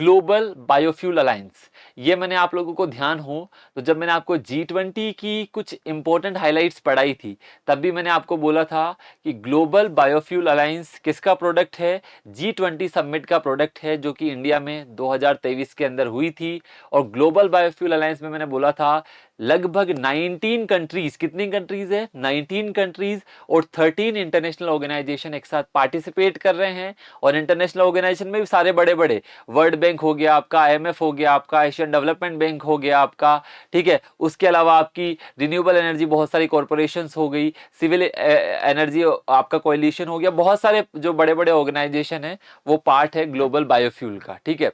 Global biofuel alliance. ये मैंने आप लोगों को ध्यान हो तो जब मैंने आपको G20 की कुछ इंपॉर्टेंट हाइलाइट्स पढ़ाई थी तब भी मैंने आपको बोला था कि ग्लोबल बायोफ्यूल अलायंस किसका प्रोडक्ट है, G20 समिट का प्रोडक्ट है जो कि इंडिया में 2023 के अंदर हुई थी। और ग्लोबल बायोफ्यूल अलायंस में मैंने बोला था लगभग 19 कंट्रीज, कितनी कंट्रीज है, 19 कंट्रीज और 13 इंटरनेशनल ऑर्गेनाइजेशन एक साथ पार्टिसिपेट कर रहे हैं। और इंटरनेशनल ऑर्गेनाइजेशन में भी सारे बड़े बड़े, वर्ल्ड बैंक हो गया आपका, IMF हो गया आपका, एशियन डेवलपमेंट बैंक हो गया आपका, ठीक है। उसके अलावा आपकी रिन्यूएबल एनर्जी बहुत सारी कॉरपोरेशंस हो गई, सिविल एनर्जी आपका कोalition हो गया, बहुत सारे जो बड़े बड़े ऑर्गेनाइजेशन है वो पार्ट है ग्लोबल बायोफ्यूल का, ठीक है।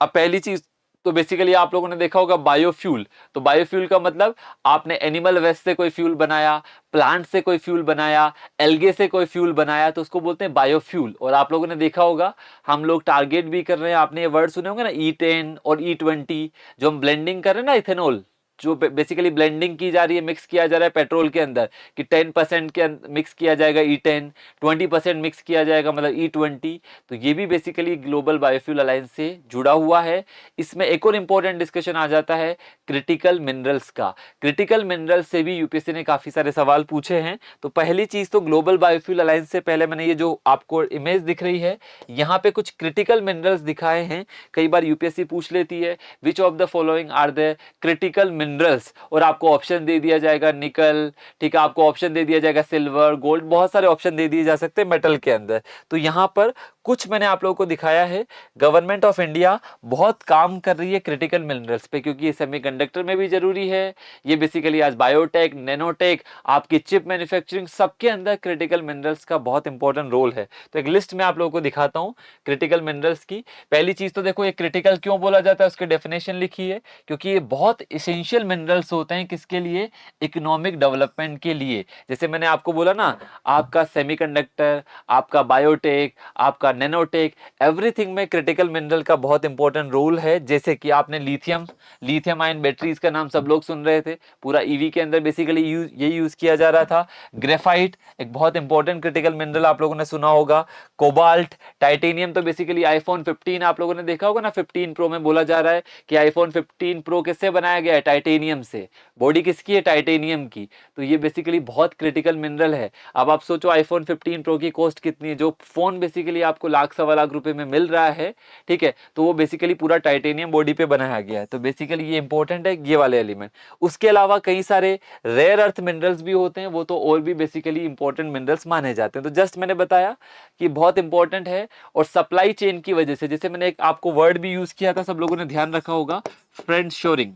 अब पहली चीज तो बेसिकली आप लोगों ने देखा होगा बायोफ्यूल, तो बायोफ्यूल का मतलब आपने एनिमल वेस्ट से कोई फ्यूल बनाया, प्लांट से कोई फ्यूल बनाया, एल्गे से कोई फ्यूल बनाया, तो उसको बोलते हैं बायोफ्यूल। और आप लोगों ने देखा होगा हम लोग टारगेट भी कर रहे हैं, आपने ये वर्ड सुने होंगे ना E10 और E20, जो हम ब्लेंडिंग कर रहे हैं ना, इथेनॉल जो बेसिकली ब्लेंडिंग की जा रही है, मिक्स किया जा रहा है पेट्रोल के अंदर कि 10% के मिक्स किया जाएगा E10, 20% मिक्स किया जाएगा मतलब E20। तो ये भी बेसिकली ग्लोबल बायोफ्यूल अलायंस से जुड़ा हुआ है। इसमें एक और इंपॉर्टेंट डिस्कशन आ जाता है क्रिटिकल मिनरल्स का। क्रिटिकल मिनरल्स से भी यूपीएससी ने काफी सारे सवाल पूछे हैं। तो पहली चीज तो ग्लोबल बायोफ्यूल अलायंस से पहले मैंने ये जो आपको इमेज दिख रही है यहाँ पे कुछ क्रिटिकल मिनरल्स दिखाए हैं। कई बार यूपीएससी पूछ लेती है which of the following are the critical minerals, और आपको ऑप्शन दे दिया जाएगा निकल, ठीक है, आपको ऑप्शन दे दिया जाएगा सिल्वर, गोल्ड, बहुत सारे ऑप्शन दे दिए जा सकते हैं मेटल के अंदर। तो यहां पर कुछ मैंने आप लोगों को दिखाया है। गवर्नमेंट ऑफ इंडिया बहुत काम कर रही है क्रिटिकल मिनरल्स पे क्योंकि ये सेमीकंडक्टर में भी जरूरी है। ये बेसिकली आज बायोटेक, नैनोटेक, आपकी चिप मैन्युफैक्चरिंग, सबके अंदर क्रिटिकल मिनरल्स का बहुत इंपॉर्टेंट रोल है। तो एक लिस्ट में आप लोगों को दिखाता हूं क्रिटिकल मिनरल्स की। पहली चीज तो देखो ये क्रिटिकल क्यों बोला जाता है, उसकी डेफिनेशन लिखी है, क्योंकि ये बहुत इसेंशियल मिनरल्स होते हैं किसके लिए, इकोनॉमिक डेवलपमेंट के लिए। जैसे मैंने आपको बोला ना, आपका सेमीकंडक्टर, आपका बायोटेक, आपका नैनोटेक, एवरीथिंग में क्रिटिकल मिनरल का बहुत इंपॉर्टेंट रोल है। जैसे कि आपने लिथियम आयन बैटरीज का नाम सब लोग सुन रहे थे, पूरा ईवी के अंदर बेसिकली यही यूज किया जा रहा था। ग्रेफाइट एक बहुत इंपॉर्टेंट क्रिटिकल मिनरल आप लोगों ने सुना होगा। कोबाल्ट, टाइटेनियम तो बेसिकली आईफोन 15 आप लोगों ने देखा होगा ना, 15 प्रो में बोला जा रहा है कि आईफोन 15 प्रो किससे बनाया गया है, टाइटेनियम से। बॉडी किसकी है, टाइटेनियम की। तो ये बेसिकली बहुत क्रिटिकल मिनरल है। अब आप सोचो आईफोन 15 प्रो की कॉस्ट कितनी है, जो फोन बेसिकली आपको लाख सवा लाख रुपए में मिल रहा है, ठीक है, तो वो बेसिकली पूरा टाइटेनियम बॉडी पे बनाया गया है। तो बेसिकली ये इंपॉर्टेंट है ये वाले एलिमेंट। उसके अलावा कई सारे रेयर अर्थ मिनरल्स भी होते हैं, वो तो और भी बेसिकली इंपॉर्टेंट मिनरल्स माने जाते हैं। तो जस्ट मैंने बताया कि बहुत इंपॉर्टेंट है। और सप्लाई चेन की वजह से, जैसे मैंने एक आपको वर्ड भी यूज किया था, सब लोगों ने ध्यान रखा होगा, friend shoring.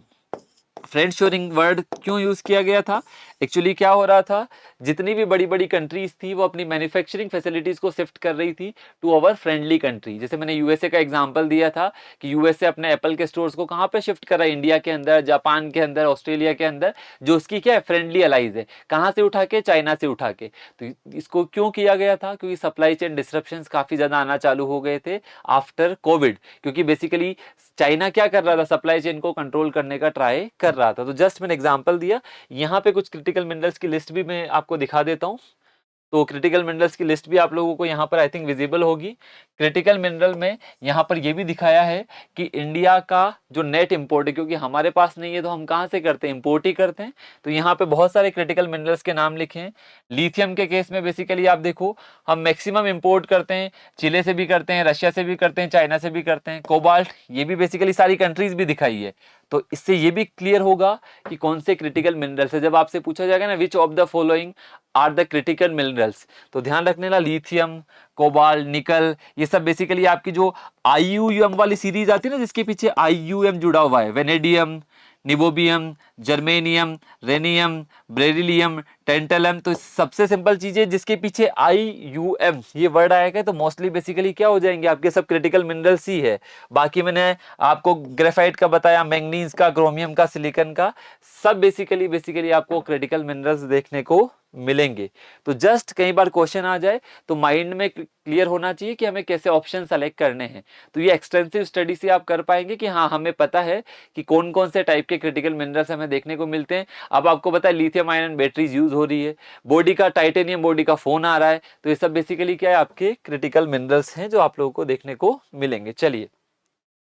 Friend shoring word क्यों यूज किया गया था, एक्चुअली क्या हो रहा था, जितनी भी बड़ी बड़ी कंट्रीज थी वो अपनी मैन्युफैक्चरिंग फैसिलिटीज को शिफ्ट कर रही थी टू अवर फ्रेंडली कंट्री। जैसे मैंने यूएसए का एग्जांपल दिया था कि यूएसए अपने एप्पल के स्टोर्स को कहां पे शिफ्ट कर रहा है, इंडिया के अंदर, जापान के अंदर, ऑस्ट्रेलिया के अंदर, जो उसकी क्या है, फ्रेंडली अलाइज है। कहां से उठा के, चाइना से उठा के। तो इसको क्यों किया गया था, क्योंकि सप्लाई चेन डिस्ट्रप्शंस काफी ज्यादा आना चालू हो गए थे आफ्टर कोविड, क्योंकि बेसिकली चाइना क्या कर रहा था, सप्लाई चेन को कंट्रोल करने का ट्राई कर रहा था। तो जस्ट मैंने एग्जांपल दिया। यहाँ पे कुछ क्रिटिकल मिनरल्स की लिस्ट भी मैं आपको दिखा देता हूँ। तो क्रिटिकल मिनरल्स की लिस्ट भी आप लोगों को यहाँ पर आई थिंक विजिबल होगी। क्रिटिकल मिनरल में यहाँ पर ये भी दिखाया है कि इंडिया का जो नेट इंपोर्ट है, क्योंकि हमारे पास नहीं है तो हम कहाँ से करते हैं, इंपोर्ट ही करते हैं। तो यहाँ पे बहुत सारे क्रिटिकल मिनरल्स के नाम लिखे हैं। लिथियम के केस में बेसिकली आप देखो हम मैक्सिमम इंपोर्ट करते हैं, चिले से भी करते हैं, रशिया से भी करते हैं, चाइना से भी करते हैं। कोबाल्ट ये भी बेसिकली सारी कंट्रीज भी दिखाई है। तो इससे ये भी क्लियर होगा कि कौन से क्रिटिकल मिनरल्स है। जब आपसे पूछा जाएगा ना which of the following are the critical minerals, तो ध्यान रखने ना, लिथियम, कोबाल्ट, निकल, ये सब बेसिकली आपकी जो IUM वाली सीरीज आती है ना, जिसके पीछे IUM जुड़ा हुआ है, vanadium, niobium, germanium, rhenium, beryllium, tantalum. तो सबसे सिंपल चीज है जिसके पीछे IUM ये वर्ड आएगा तो मोस्टली बेसिकली क्या हो जाएंगे, आपके सब क्रिटिकल मिनरल्स ही है। बाकी मैंने आपको ग्रेफाइट का बताया, मैंगनीज का, क्रोमियम का, सिलिकॉन का, सब बेसिकली आपको क्रिटिकल मिनरल्स देखने को मिलेंगे। तो जस्ट कई बार क्वेश्चन आ जाए तो माइंड में क्लियर होना चाहिए कि हमें कैसे ऑप्शन सेलेक्ट करने हैं। तो ये एक्सटेंसिव स्टडी से आप कर पाएंगे कि हाँ हमें पता है कि कौन कौन से टाइप के क्रिटिकल मिनरल्स हमें देखने को मिलते हैं। अब आपको पता है लिथियम आयन बैटरीज यूज हो रही है, बॉडी का टाइटेनियम बॉडी का फोन आ रहा है, तो ये सब बेसिकली क्या है, आपके क्रिटिकल मिनरल्स हैं जो आप लोगों को देखने को मिलेंगे। चलिए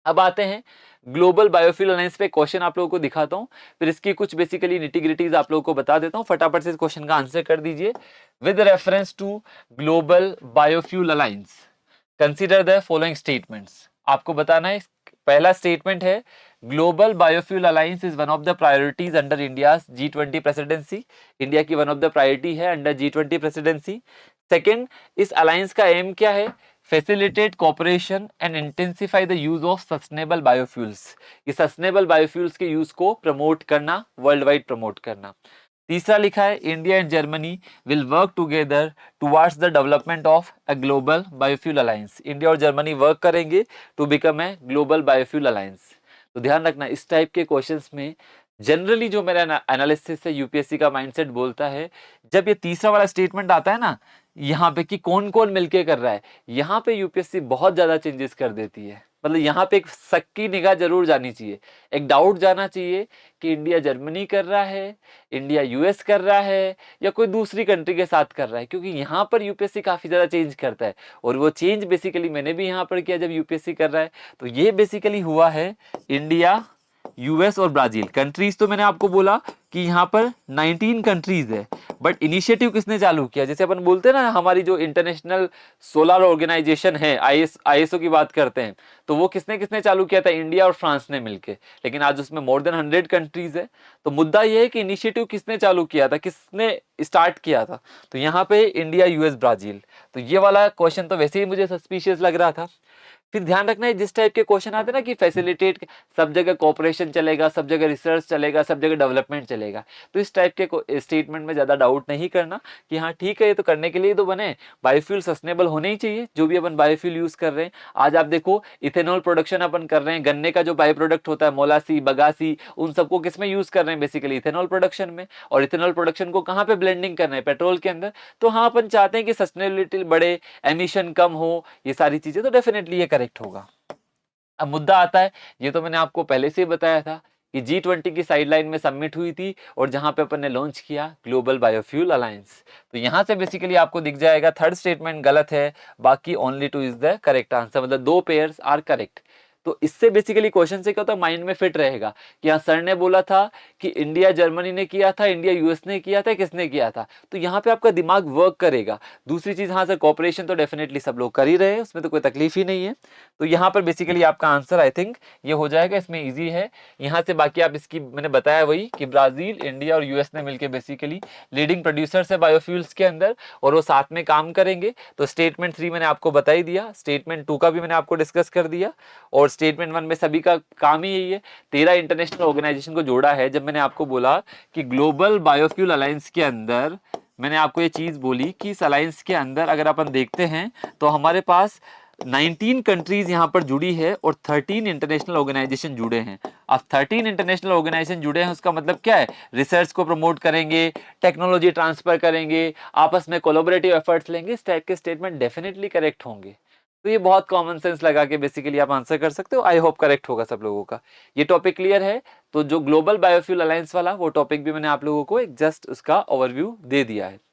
अब आते हैं ग्लोबल बायोफ्यूल अलायंस पे क्वेश्चन आप लोगों को दिखाता हूं, फिर इसकी कुछ बेसिकली निटिग्रिटीज आप लोगों को बता देता हूं। फटाफट से इस क्वेश्चन का आंसर कर दीजिए। With reference to global biofuel alliance consider the following statements. आपको बताना है, पहला स्टेटमेंट है global biofuel alliance is one of the priorities under India G20 presidency. India की वन ऑफ द प्रायोरिटी है अंडर G20 प्रेसिडेंसी। सेकेंड, इस alliance का एम क्या है? Facilitate cooperation and intensify the use of sustainable biofuels. ये sustainable biofuels के use को प्रमोट करना, वर्ल्ड वाइड प्रमोट करना। तीसरा लिखा है India and Germany will work together towards the development of a global biofuel alliance. India और Germany work करेंगे to become a global biofuel alliance. तो ध्यान रखना, इस टाइप के क्वेश्चंस में जनरली जो मेरा एनालिसिस है, यूपीएससी का माइंडसेट बोलता है, जब ये तीसरा वाला स्टेटमेंट आता है ना यहाँ पे कि कौन कौन मिलके कर रहा है, यहाँ पे यूपीएससी बहुत ज्यादा चेंजेस कर देती है। मतलब यहाँ पे एक शक की निगाह जरूर जानी चाहिए, एक डाउट जाना चाहिए कि इंडिया जर्मनी कर रहा है, इंडिया यूएस कर रहा है, या कोई दूसरी कंट्री के साथ कर रहा है, क्योंकि यहाँ पर यूपीएससी काफी ज्यादा चेंज करता है। और वो चेंज बेसिकली मैंने भी यहाँ पर किया जब यूपीएससी कर रहा है। तो ये बेसिकली हुआ है इंडिया, यूएस और ब्राजील। कंट्रीज तो मैंने आपको बोला कि यहाँ पर 19 कंट्रीज है, बट इनिशिएटिव किसने चालू किया? जैसे अपन बोलते हैं ना, हमारी जो इंटरनेशनल सोलर ऑर्गेनाइजेशन है, आईएसओ की बात करते हैं, तो वो किसने किसने चालू किया था? इंडिया और फ्रांस ने मिलके। लेकिन आज उसमें मोर देन 100 कंट्रीज है। तो मुद्दा ये है कि इनिशिएटिव किसने चालू किया था, किसने स्टार्ट किया था? तो यहाँ पे इंडिया, यूएस, ब्राजील। तो ये वाला क्वेश्चन तो वैसे ही मुझे सस्पिशियस लग रहा था। फिर ध्यान रखना है, जिस टाइप के क्वेश्चन आते हैं ना कि फैसिलिटेट, सब जगह कोऑपरेशन चलेगा, सब जगह रिसर्च चलेगा, सब जगह डेवलपमेंट चलेगा, तो इस टाइप के स्टेटमेंट में ज्यादा डाउट नहीं करना कि हाँ ठीक है, ये तो करने के लिए तो बने, बायोफ्यूल सस्टेनेबल होने ही चाहिए। जो भी अपन बायोफ्यूल यूज कर रहे हैं, आज आप देखो इथेनॉल प्रोडक्शन अपन कर रहे हैं, गन्ने का जो बाय प्रोडक्ट होता है, मोलासी, बगासी, उन सबको किस में यूज कर रहे हैं? बेसिकली इथेनॉल प्रोडक्शन में। और इथेनॉल प्रोडक्शन को कहाँ पे ब्लेंडिंग करना है? पेट्रोल के अंदर। तो हाँ, अपन चाहते हैं कि सस्टेनेबिलिटी बढ़े, एमिशन कम हो, ये सारी चीजें, तो डेफिनेटली ये करेक्ट होगा। अब मुद्दा आता है, ये तो मैंने आपको पहले से ही बताया था कि G20 की साइडलाइन में सबमिट हुई थी और जहां पे अपन ने लॉन्च किया ग्लोबल बायोफ्यूल अलायंस। तो यहां से बेसिकली आपको दिख जाएगा थर्ड स्टेटमेंट गलत है, बाकी only two is the correct answer, मतलब 2 पेयर्स आर करेक्ट। तो इससे बेसिकली क्वेश्चन से क्या होता है, माइंड में फिट रहेगा कि हाँ सर ने बोला था कि इंडिया जर्मनी ने किया था, इंडिया यूएस ने किया था, किसने किया था? तो यहाँ पे आपका दिमाग वर्क करेगा। दूसरी चीज, हाँ सर कॉपरेशन तो डेफिनेटली सब लोग कर ही रहे हैं, उसमें तो कोई तकलीफ ही नहीं है। तो यहाँ पर बेसिकली आपका आंसर आई थिंक ये हो जाएगा, इसमें ईजी है। यहाँ से बाकी आप इसकी, मैंने बताया वही कि ब्राजील, इंडिया और यूएस ने मिलकर बेसिकली लीडिंग प्रोड्यूसर्स है बायोफ्यूल्स के अंदर, और वो साथ में काम करेंगे। तो स्टेटमेंट 3 मैंने आपको बता ही दिया, स्टेटमेंट 2 का भी मैंने आपको डिस्कस कर दिया, और स्टेटमेंट 1 में सभी का काम ही यही है। 13 इंटरनेशनल ऑर्गेनाइजेशन को जोड़ा है। जब मैंने आपको बोला कि ग्लोबल बायोफ्यूल अलायंस के अंदर, मैंने आपको ये चीज बोली कि इस अलायंस के अंदर अगर अपन देखते हैं तो हमारे पास 19 कंट्रीज यहां पर जुड़ी है और 13 इंटरनेशनल ऑर्गेनाइजेशन जुड़े हैं। अब 13 इंटरनेशनल ऑर्गेनाइजेशन जुड़े हैं, उसका मतलब क्या है? रिसर्च को प्रमोट करेंगे, टेक्नोलॉजी ट्रांसफर करेंगे, आपस में कोलैबोरेटिव एफर्ट्स लेंगे। इस टाइप के स्टेटमेंट डेफिनेटली करेक्ट होंगे। तो ये बहुत कॉमन सेंस लगा के बेसिकली आप आंसर कर सकते हो। आई होप करेक्ट होगा सब लोगों का। ये टॉपिक क्लियर है? तो जो ग्लोबल बायोफ्यूल अलायंस वाला वो टॉपिक भी मैंने आप लोगों को एक जस्ट उसका ओवरव्यू दे दिया है।